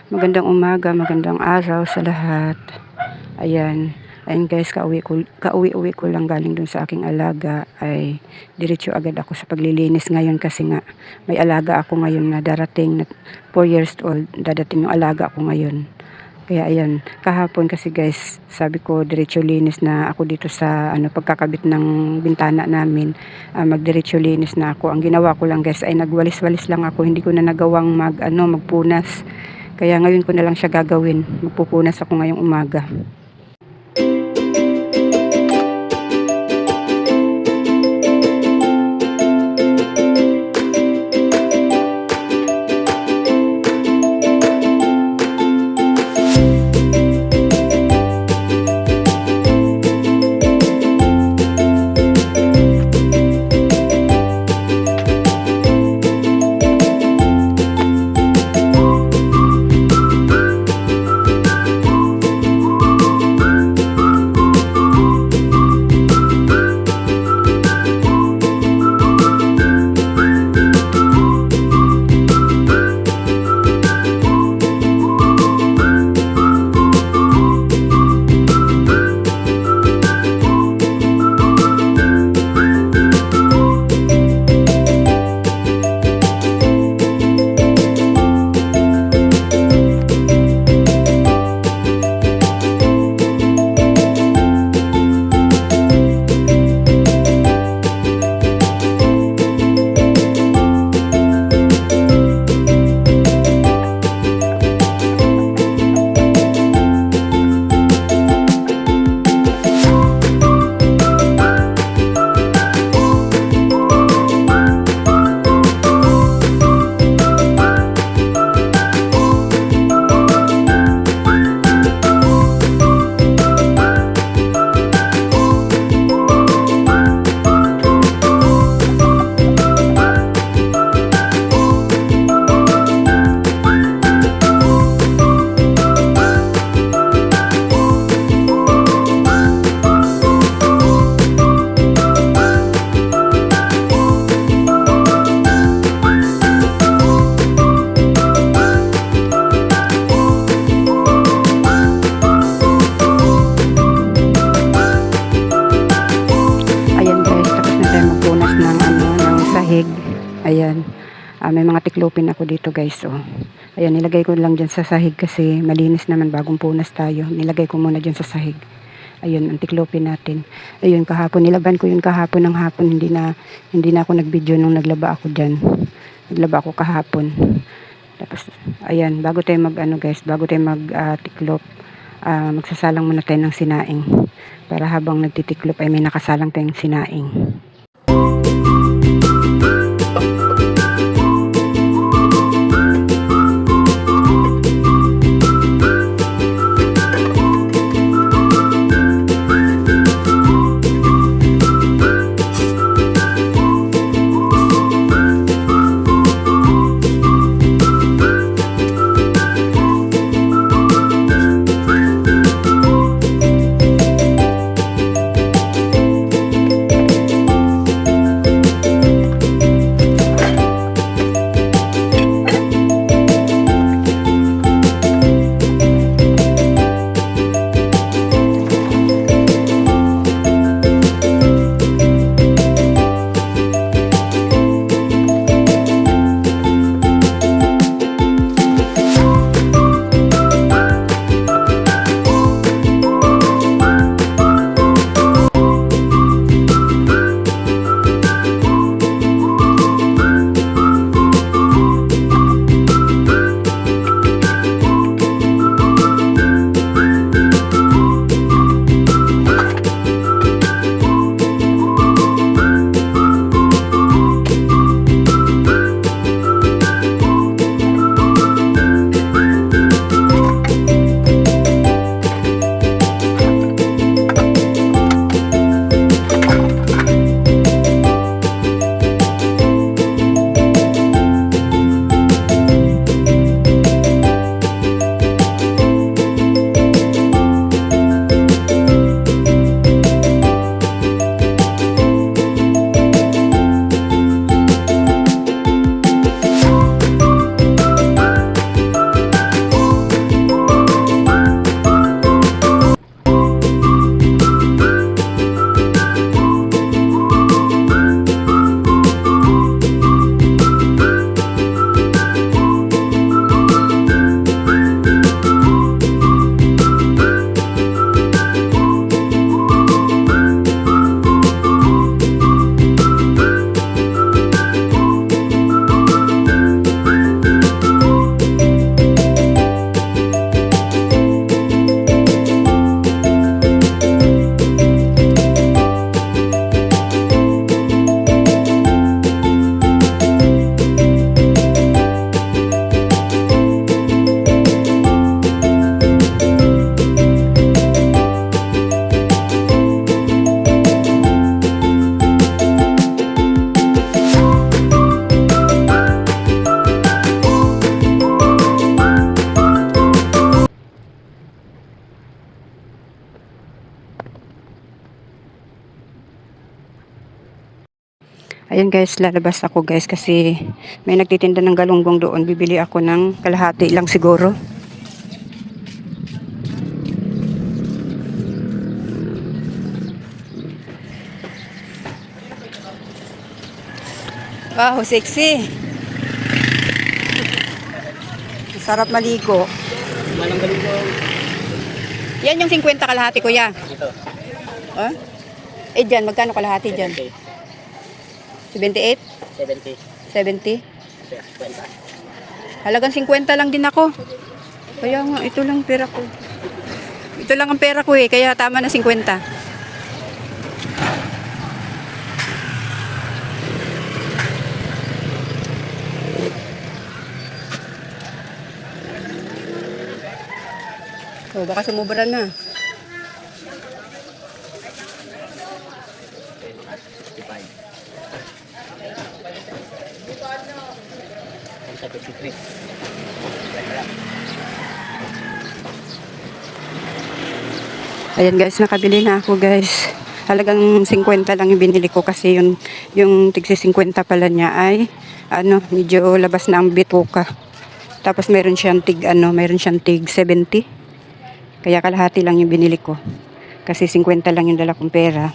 Magandang umaga, magandang araw sa lahat. Ayan. Ayan guys, kauwi-uwi ko lang galing dun sa aking alaga ay diretso agad ako sa paglilinis ngayon kasi nga may alaga ako ngayon na darating na 4 years old. Dadating yung alaga ko ngayon. Kaya ayan, kahapon kasi guys, sabi ko diretso linis na ako dito sa pagkakabit ng bintana namin. Magdiretso linis na ako. Ang ginawa ko lang guys ay nagwalis-walis lang ako. Hindi ko na nagawang magpunas. Kaya ngayon ko na lang siya gagawin. Magpupunas ako ngayong umaga. Sahig. Ayan. May mga tiklopin ako dito guys. Oh. Ayan, nilagay ko lang dyan sa sahig kasi malinis naman bagong punas tayo. Nilagay ko muna dyan sa sahig. Ayun, ang tiklopin natin. Ayun, kahapon. Nilaban ko yun kahapon ng hapon. Hindi na ako nag-video nung naglaba ako dyan. Naglaba ako kahapon. Tapos, ayan, bago tayo tiklop, magsasalang muna tayo ng sinaing. Para habang nagtitiklop ay may nakasalang tayong sinaing. Ayan guys, lalabas ako guys kasi may nagtitinda ng galunggong doon. Bibili ako ng kalahati lang siguro. Wow, sexy. Sarap maligo. Manang galunggong. Yan yung 50 kalahati kuya. Ito. Huh? Eh dyan, magkano kalahati dyan? 78? 70. 70? 50. Halagang 50 lang din ako. Kaya nga, ito lang pera ko. Ito lang ang pera ko eh, kaya tama na 50. So, baka sumubra na. 53. Ayan guys, nakabili na ako guys. Halagang 50 lang yung binili ko kasi yung tigsi 50 pala niya ay medyo labas na ang bituka. Tapos meron siyang tig 70. Kaya kalahati lang yung binili ko. Kasi 50 lang yung dala kong pera.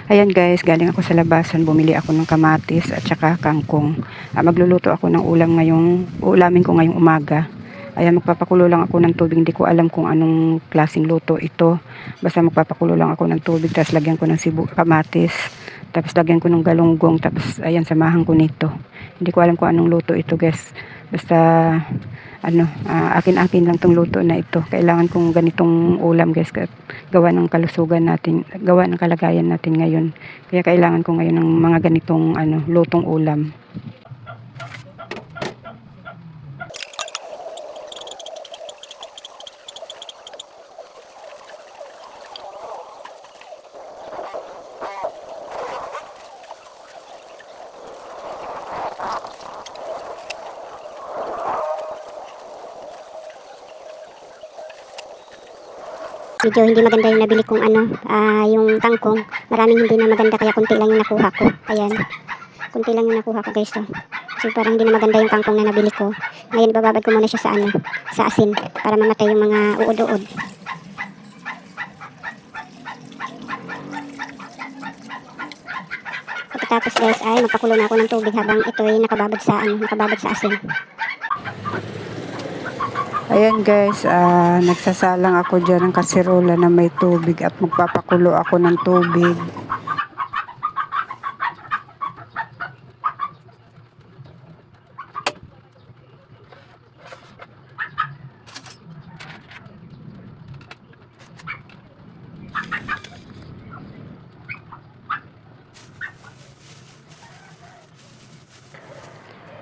Ayan guys, galing ako sa labasan, bumili ako ng kamatis at saka kangkong. Magluluto ako ng ulamin ko ngayong umaga. Ayan, magpapakulo lang ako ng tubig. Hindi ko alam kung anong klaseng luto ito. Basta magpapakulo lang ako ng tubig, tapos lagyan ko ng kamatis, tapos lagyan ko ng galunggong, tapos ayan, samahan ko nito. Hindi ko alam kung anong luto ito guys. Basta akin-akin lang tong luto na ito. Kailangan kong ganitong ulam guys, gawa ng kalusugan natin, gawa ng kalagayan natin ngayon. Kaya kailangan ko ngayon ng mga ganitong lutong ulam. Medyo hindi maganda yung nabili kong yung kangkong. Maraming hindi na maganda kaya kunti lang yung nakuha ko. Ayan. Kunti lang yung nakuha ko guys. So. Kasi parang hindi na maganda yung kangkong na nabili ko. Ngayon ibababad ko muna siya sa asin para mamatay yung mga uod-uod. Pagkatapos guys ay magpakulo na ako ng tubig habang ito ay nakababad sa asin. Ayan guys, nagsasalang ako dyan ng kasirola na may tubig at magpapakulo ako ng tubig.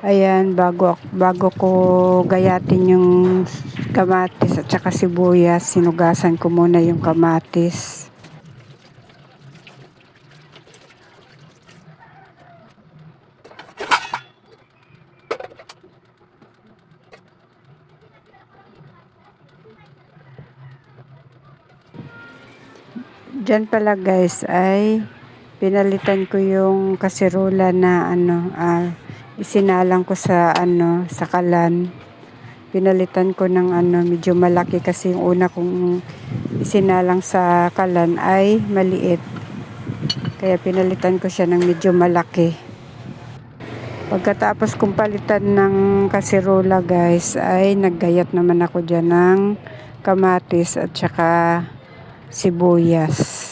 Ayan, bago ko gayatin yung kamatis at saka sibuyas, sinugasan ko muna yung kamatis. Diyan pala guys ay pinalitan ko yung kasirola na isinalang ko sa sa kalan. Pinalitan ko ng medyo malaki kasi yung una kong isinalang sa kalan ay maliit. Kaya pinalitan ko siya ng medyo malaki. Pagkatapos kong palitan ng kasirola guys ay naggayat naman ako dyan ng kamatis at saka sibuyas.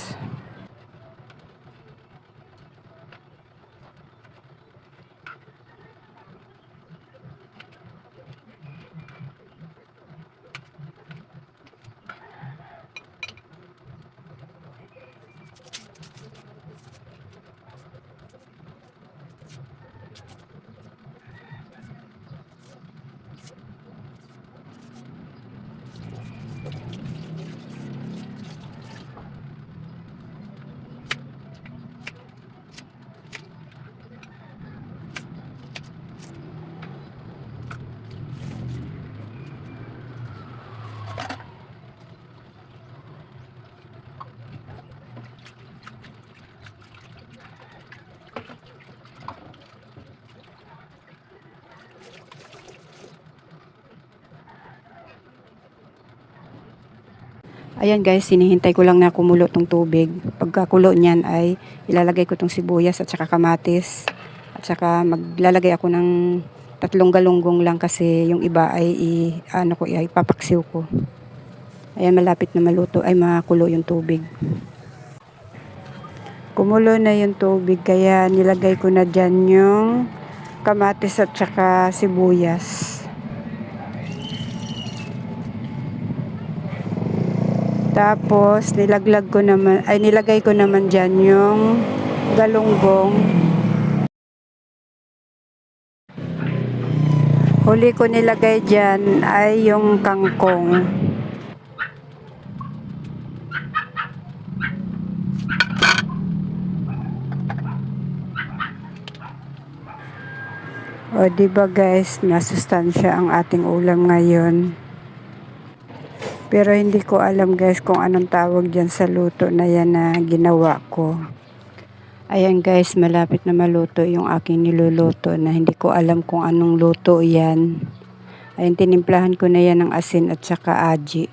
Ayan guys, sinihintay ko lang na kumulo tong tubig. Pagkakulo niyan ay ilalagay ko tong sibuyas at saka kamatis. At saka maglalagay ako ng 3 galunggong lang kasi yung iba ay ipapaksiw ko. Ayan, malapit na maluto ay makulo yung tubig. Kumulo na yung tubig kaya nilagay ko na dyan yung kamatis at saka sibuyas. Tapos nilagay ko naman dyan yung galunggong. Huli ko nilagay dyan ay yung kangkong. O diba guys, masustansya ang ating ulam ngayon. Pero hindi ko alam guys kung anong tawag dyan sa luto na yan na ginawa ko. Ayan guys, malapit na maluto yung aking niluluto na hindi ko alam kung anong luto yan. Ayan, tinimplahan ko na yan ng asin at saka aji.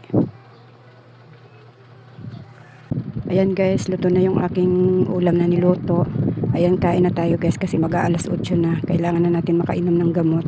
Ayan guys, luto na yung aking ulam na niluto. Ayan, kain na tayo guys kasi mag-aalas 8 na. Kailangan na natin makainom ng gamot.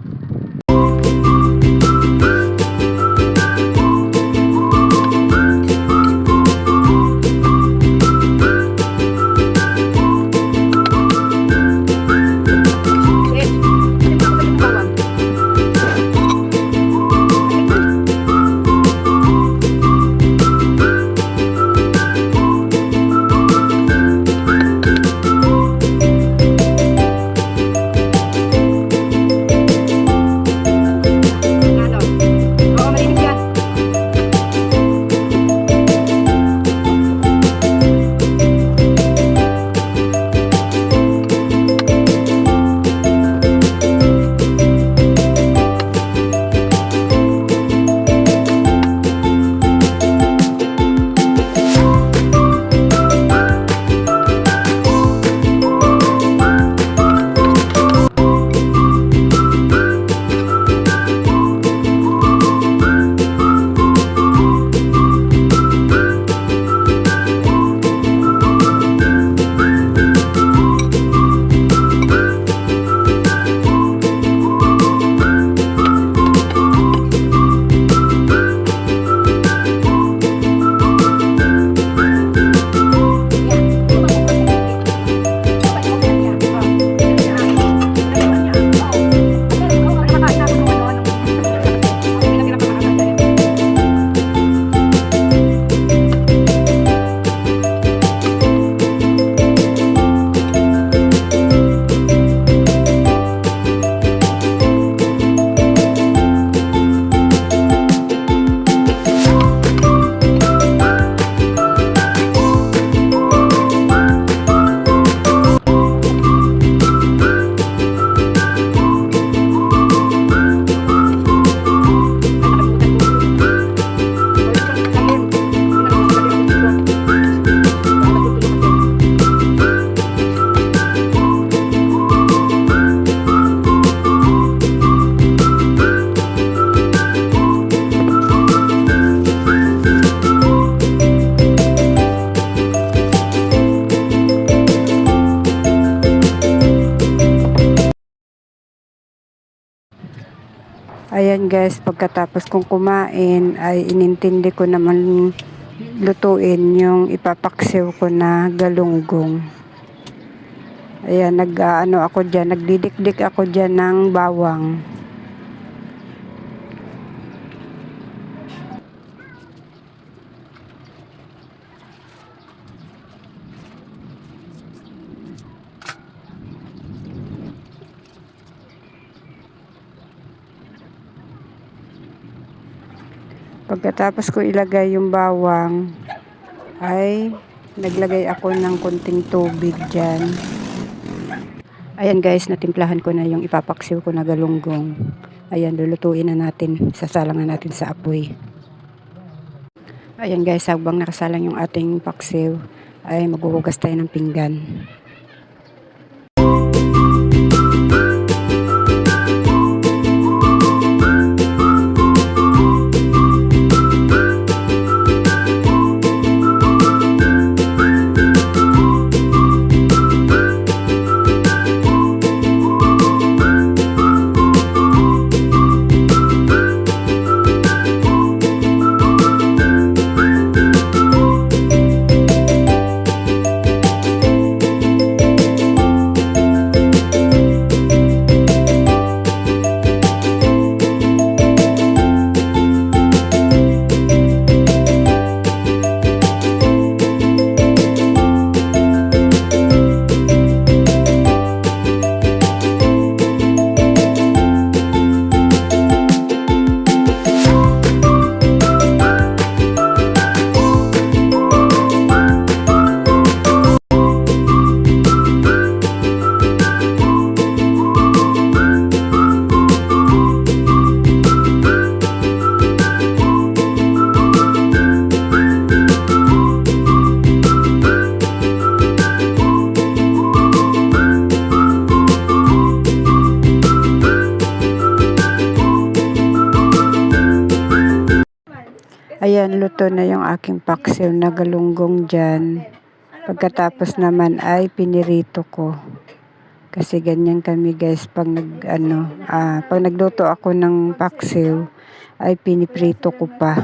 Ayan guys, pagkatapos kong kumain ay inintindi ko naman lutuin yung ipapaksiw ko na galunggong. Ayan, nagdidikdik ako dyan ng bawang. Pagkatapos ko ilagay yung bawang, ay naglagay ako ng konting tubig dyan. Ayan guys, natimplahan ko na yung ipapaksiw ko na galunggong. Ayan, lulutuin na natin. Sasalang na natin sa apoy. Ayan guys, habang nakasalang yung ating paksiw, ay maghuhugas tayo ng pinggan. Ayan, luto na yung aking paksiw na galunggong dyan. Pagkatapos naman ay pinirito ko. Kasi ganyan kami guys pag pag nagluto ako ng paksiw ay piniprito ko pa.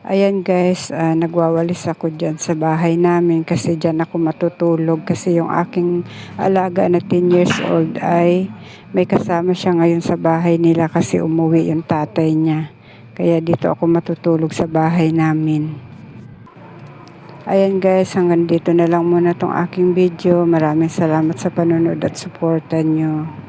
Ayan guys, nagwawalis ako dyan sa bahay namin kasi dyan ako matutulog kasi yung aking alaga na 10 years old ay may kasama siya ngayon sa bahay nila kasi umuwi yung tatay niya. Kaya dito ako matutulog sa bahay namin. Ayan guys, hanggang dito na lang muna tong aking video. Maraming salamat sa panonood at suporta nyo.